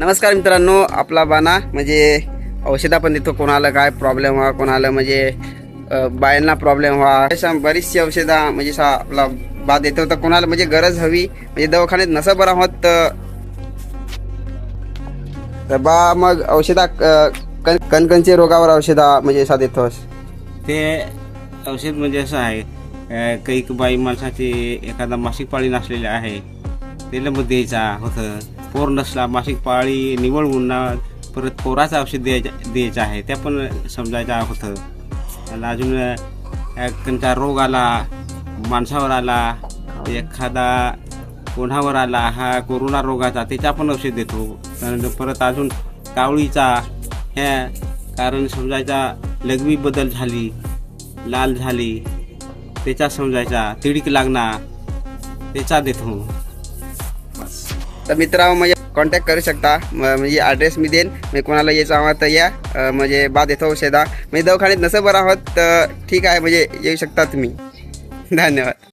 नमस्कार मित्रांनो, आपला बाणा म्हणजे औषधा पण देतो. कोणाला काय प्रॉब्लेम व्हा, कोणाला म्हणजे बायांना प्रॉब्लेम व्हा, अशा बरीचशी औषधा म्हणजे आपला बा देतो. तर कोणाला म्हणजे गरज हवी म्हणजे दवाखान्यात नसं बरा होत तर बा मग औषधा कणकणच्या रोगावर औषधा म्हणजे असा देतोस. ते औषध म्हणजे असं आहे, काही बाई माणसाची एखादा मासिक पाळी नसलेली आहे त्याला मग द्यायचा होतं. पोर नसला मासिक पाळी निवडून परत पोराचं औषध द्यायचं आहे, त्या पण समजायचं होतं. आणि अजून कोणता रोग आला, माणसावर आला, एखादा कोणावर आला, हा कोरोना रोगाचा, त्याचा पण औषध देतो. परत अजून कावळीचा, ह्या कारण समजायचा लघवी बदल झाली, लाल झाली, त्याचा समजायचा, तिडीक लागणार, त्याचा देतो. बस. तर मित्रांनो म्हणजे कॉन्टॅक्ट करू शकता. म्हणजे ॲड्रेस मी देईन. मी कोणाला यायचं हवं तर या, म्हणजे बा देतो औषधा. म्हणजे दवाखान्यात नसं बरं आहोत तर ठीक आहे, म्हणजे येऊ शकता तुम्ही. धन्यवाद.